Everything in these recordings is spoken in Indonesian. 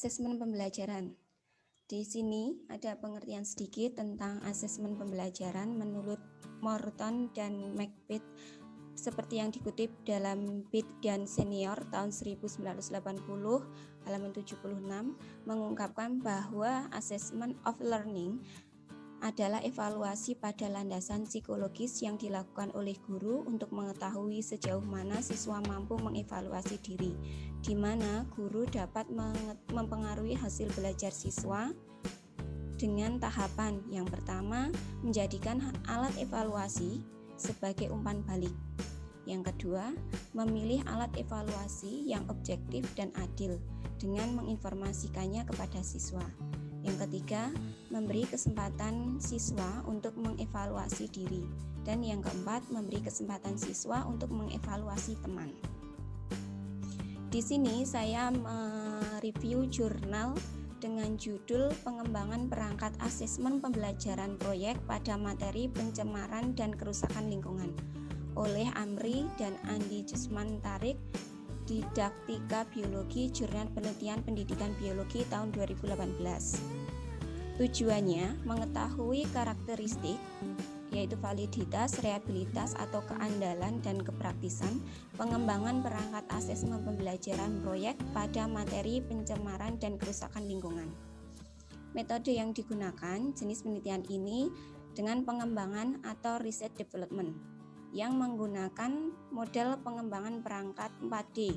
asesmen pembelajaran. Di sini ada pengertian sedikit tentang asesmen pembelajaran menurut Morton dan McBeth seperti yang dikutip dalam Bith dan Senior tahun 1980 halaman 76 mengungkapkan bahwa assessment of learning adalah evaluasi pada landasan psikologis yang dilakukan oleh guru untuk mengetahui sejauh mana siswa mampu mengevaluasi diri, di mana guru dapat mempengaruhi hasil belajar siswa dengan tahapan. Yang pertama, menjadikan alat evaluasi sebagai umpan balik. Yang kedua, memilih alat evaluasi yang objektif dan adil dengan menginformasikannya kepada siswa. Yang ketiga, memberi kesempatan siswa untuk mengevaluasi diri. Dan yang keempat, memberi kesempatan siswa untuk mengevaluasi teman. Di sini saya mereview jurnal dengan judul Pengembangan Perangkat Asesmen Pembelajaran Proyek pada Materi Pencemaran dan Kerusakan Lingkungan oleh Amri dan Andi Jusman Tarik, Didaktika Biologi, Jurnal Penelitian Pendidikan Biologi tahun 2018. Tujuannya mengetahui karakteristik yaitu validitas, reliabilitas atau keandalan dan kepraktisan pengembangan perangkat asesmen pembelajaran proyek pada materi pencemaran dan kerusakan lingkungan. Metode yang digunakan jenis penelitian ini dengan pengembangan atau research development yang menggunakan model pengembangan perangkat 4D.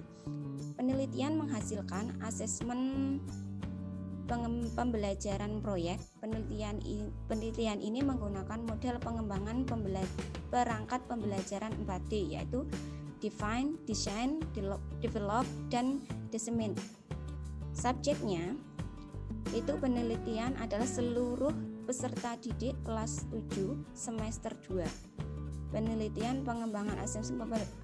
Penelitian menghasilkan asesmen pembelajaran proyek. Penelitian ini menggunakan model pengembangan perangkat pembelajaran 4D yaitu define, design, develop, dan disseminate. Subjeknya itu penelitian adalah seluruh peserta didik kelas 7 semester 2. Penelitian pengembangan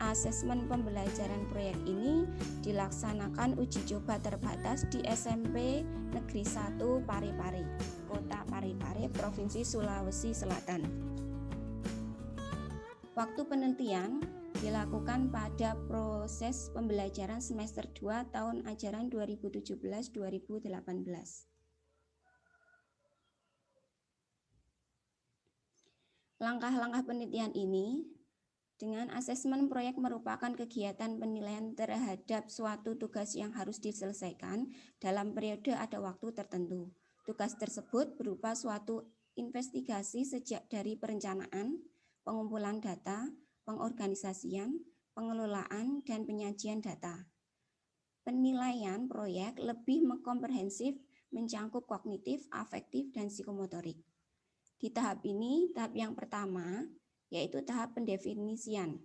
asesmen pembelajaran proyek ini dilaksanakan uji coba terbatas di SMP Negeri 1 Parepare, Kota Parepare, Provinsi Sulawesi Selatan. Waktu penelitian dilakukan pada proses pembelajaran semester 2 tahun ajaran 2017-2018. Langkah-langkah penelitian ini dengan asesmen proyek merupakan kegiatan penilaian terhadap suatu tugas yang harus diselesaikan dalam periode atau waktu tertentu. Tugas tersebut berupa suatu investigasi sejak dari perencanaan, pengumpulan data, pengorganisasian, pengelolaan, dan penyajian data. Penilaian proyek lebih komprehensif, mencangkup kognitif, afektif, dan psikomotorik. Di tahap ini, tahap yang pertama, yaitu tahap pendefinisian.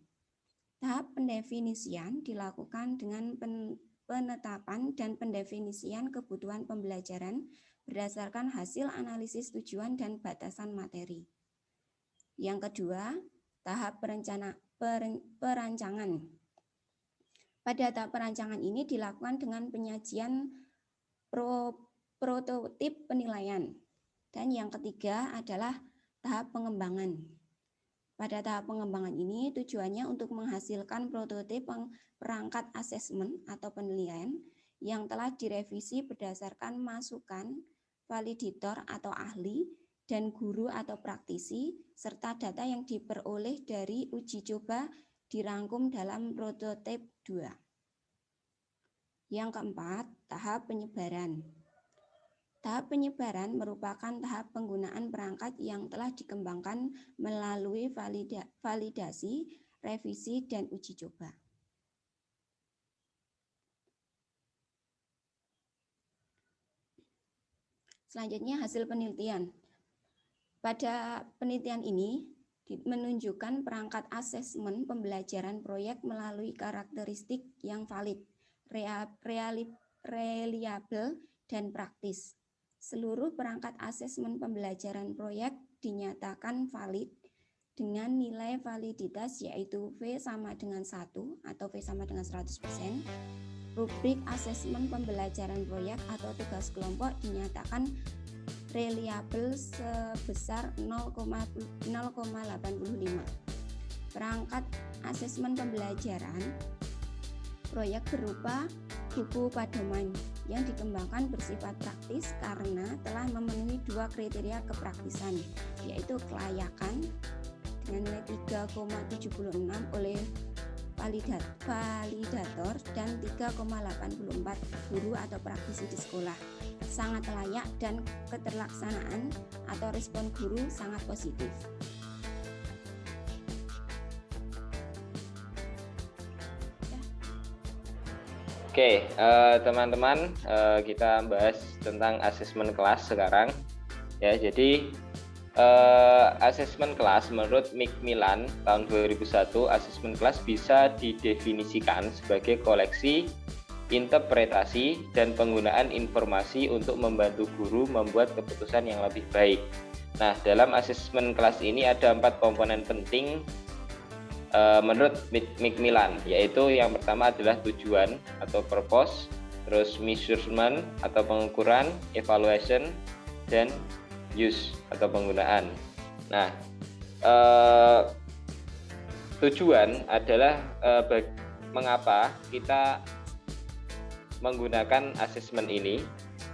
Tahap pendefinisian dilakukan dengan penetapan dan pendefinisian kebutuhan pembelajaran berdasarkan hasil analisis tujuan dan batasan materi. Yang kedua, tahap perancangan. Pada tahap perancangan ini dilakukan dengan penyajian prototip penilaian. Dan yang ketiga adalah tahap pengembangan. Pada tahap pengembangan ini tujuannya untuk menghasilkan prototip perangkat asesmen atau penilaian yang telah direvisi berdasarkan masukan validator atau ahli dan guru atau praktisi serta data yang diperoleh dari uji coba dirangkum dalam prototip 2. Yang keempat, tahap penyebaran. Tahap penyebaran merupakan tahap penggunaan perangkat yang telah dikembangkan melalui validasi, revisi, dan uji coba. Selanjutnya hasil penelitian. Pada penelitian ini menunjukkan perangkat asesmen pembelajaran proyek melalui karakteristik yang valid, reliable, dan praktis. Seluruh perangkat asesmen pembelajaran proyek dinyatakan valid dengan nilai validitas yaitu V sama dengan 1 atau V sama dengan 100%. Rubrik asesmen pembelajaran proyek atau tugas kelompok dinyatakan reliable sebesar 0,85. Perangkat asesmen pembelajaran proyek berupa buku pedoman yang dikembangkan bersifat praktis karena telah memenuhi dua kriteria kepraktisan, yaitu kelayakan dengan nilai 3,76 oleh validator dan 3,84 guru atau praktisi di sekolah. Sangat layak dan keterlaksanaan atau respon guru sangat positif. Oke, teman-teman, kita bahas tentang asesmen kelas sekarang. Ya, jadi asesmen kelas menurut Macmillan tahun 2001, asesmen kelas bisa didefinisikan sebagai koleksi, interpretasi, dan penggunaan informasi untuk membantu guru membuat keputusan yang lebih baik. Nah, dalam asesmen kelas ini ada 4 komponen penting menurut Macmillan, yaitu yang pertama adalah tujuan atau purpose, terus measurement atau pengukuran, evaluation, dan use atau penggunaan. Nah, tujuan adalah mengapa kita menggunakan asesmen ini,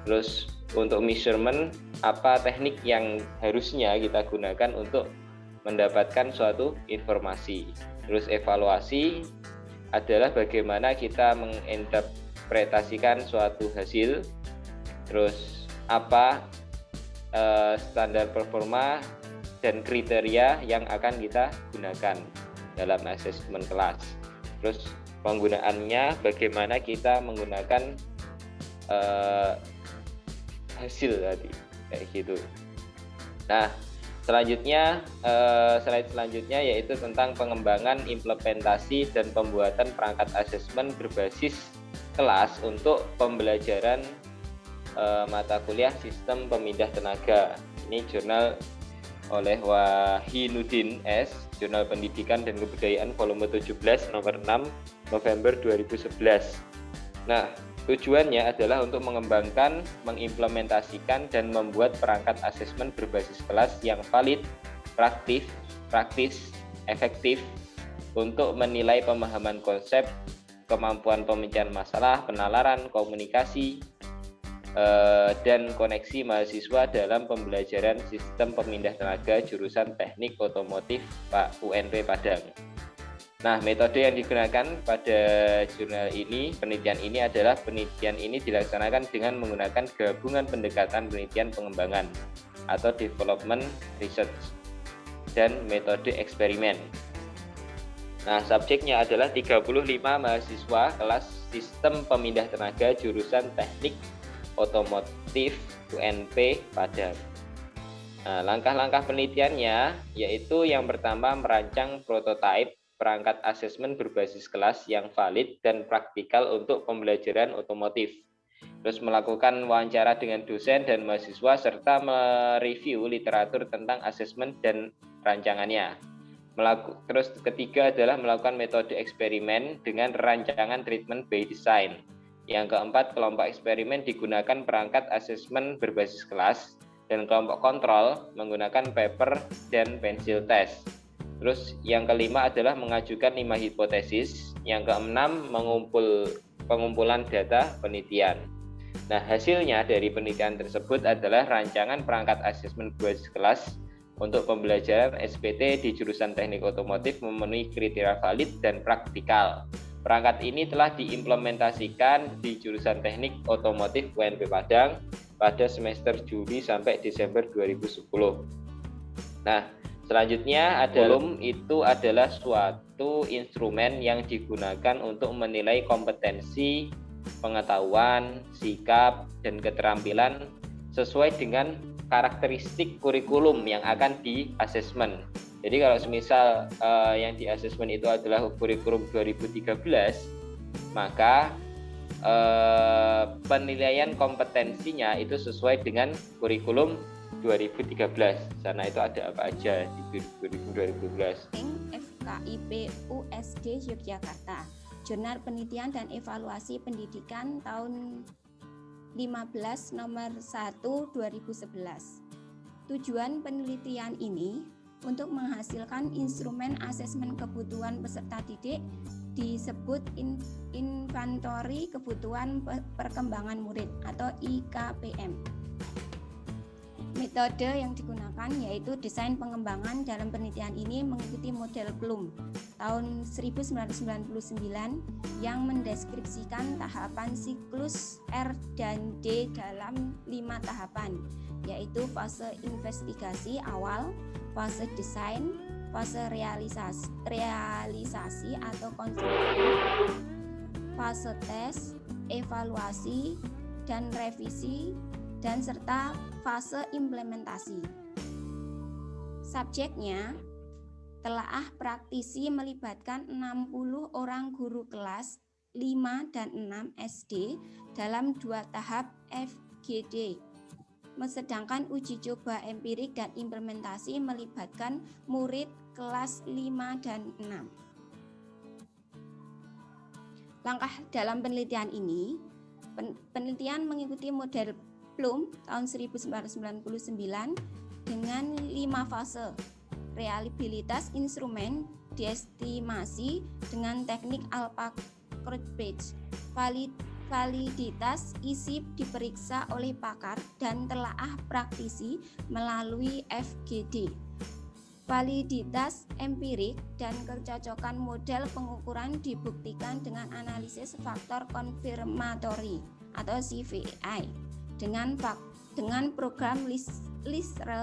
terus untuk measurement apa teknik yang harusnya kita gunakan untuk mendapatkan suatu informasi. Terus evaluasi adalah bagaimana kita menginterpretasikan suatu hasil. Terus apa standar performa dan kriteria yang akan kita gunakan dalam asesmen kelas. Terus penggunaannya, bagaimana kita menggunakan hasil tadi, kayak gitu. Nah, selanjutnya, slide selanjutnya yaitu tentang pengembangan, implementasi, dan pembuatan perangkat asesmen berbasis kelas untuk pembelajaran mata kuliah sistem pemindah tenaga. Ini jurnal oleh Wahinuddin S, Jurnal Pendidikan dan Kebudayaan volume 17 nomor 6 November 2011. Nah, tujuannya adalah untuk mengembangkan, mengimplementasikan, dan membuat perangkat asesmen berbasis kelas yang valid, praktis, efektif untuk menilai pemahaman konsep, kemampuan pemecahan masalah, penalaran, komunikasi, dan koneksi mahasiswa dalam pembelajaran sistem pemindah tenaga jurusan Teknik Otomotif UNP Padang. Nah, metode yang digunakan pada jurnal ini, penelitian ini adalah penelitian ini dilaksanakan dengan menggunakan gabungan pendekatan penelitian pengembangan atau development research dan metode eksperimen. Nah, subjeknya adalah 35 mahasiswa kelas sistem pemindah tenaga jurusan Teknik Otomotif UNP Padang. Nah, langkah-langkah penelitiannya yaitu yang pertama merancang prototipe perangkat asesmen berbasis kelas yang valid dan praktikal untuk pembelajaran otomotif. Terus melakukan wawancara dengan dosen dan mahasiswa serta mereview literatur tentang asesmen dan rancangannya. Terus ketiga adalah melakukan metode eksperimen dengan rancangan treatment by design. Yang keempat, kelompok eksperimen digunakan perangkat asesmen berbasis kelas dan kelompok kontrol menggunakan paper dan pensil test. Terus yang kelima adalah mengajukan 5 hipotesis. Yang keenam, pengumpulan data penelitian. Nah, hasilnya dari penelitian tersebut adalah rancangan perangkat asesmen berbasis kelas untuk pembelajaran SPT di jurusan Teknik Otomotif memenuhi kriteria valid dan praktikal. Perangkat ini telah diimplementasikan di jurusan Teknik Otomotif UNP Padang pada semester Juli sampai Desember 2010. Nah, selanjutnya itu adalah suatu instrumen yang digunakan untuk menilai kompetensi, pengetahuan, sikap, dan keterampilan sesuai dengan karakteristik kurikulum yang akan di-asesmen. Jadi kalau semisal yang di-asesmen itu adalah kurikulum 2013, maka penilaian kompetensinya itu sesuai dengan kurikulum 2013. Sana itu ada apa aja di 2012. FKIP USD Yogyakarta, Jurnal Penelitian dan Evaluasi Pendidikan tahun 15 nomor 1 2011. Tujuan penelitian ini untuk menghasilkan instrumen asesmen kebutuhan peserta didik disebut inventory kebutuhan perkembangan murid atau IKPM. Metode yang digunakan yaitu desain pengembangan. Dalam penelitian ini mengikuti model Bloom tahun 1999 yang mendeskripsikan tahapan siklus R dan D dalam 5 tahapan, yaitu fase investigasi awal, fase desain, fase realisasi atau konstruksi, fase tes, evaluasi, dan revisi, dan serta fase implementasi. Subjeknya telaah praktisi melibatkan 60 orang guru kelas 5 dan 6 SD dalam 2 tahap FGD. Sedangkan uji coba empirik dan implementasi melibatkan murid kelas 5 dan 6. Langkah dalam penelitian ini, penelitian mengikuti model Bloom tahun 1999 dengan 5 fase. Reliabilitas instrumen diestimasi dengan teknik Alpha-Crouch. Validitas isi diperiksa oleh pakar dan telaah praktisi melalui FGD. Validitas empirik dan kecocokan model pengukuran dibuktikan dengan analisis faktor konfirmatori atau CVI dengan program LISRE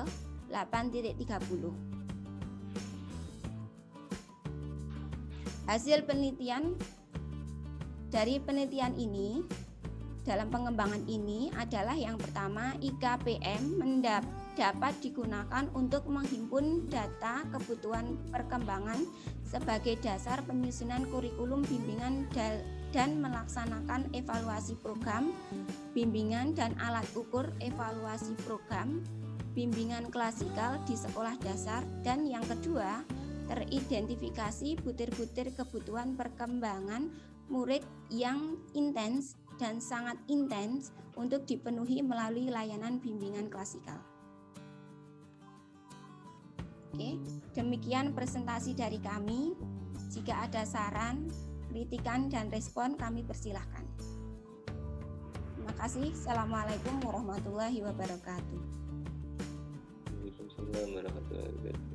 8.30. Hasil penelitian dari penelitian ini dalam pengembangan ini adalah yang pertama, IKPM dapat digunakan untuk menghimpun data kebutuhan perkembangan sebagai dasar penyusunan kurikulum bimbingan dan melaksanakan evaluasi program bimbingan dan alat ukur evaluasi program bimbingan klasikal di sekolah dasar. Dan yang kedua, teridentifikasi butir-butir kebutuhan perkembangan murid yang intens dan sangat intens untuk dipenuhi melalui layanan bimbingan klasikal. Oke, demikian presentasi dari kami. Jika ada saran, kritikan, dan respon, kami persilahkan. Terima kasih. Assalamualaikum warahmatullahi wabarakatuh. Waalaikumsalam warahmatullahi wabarakatuh.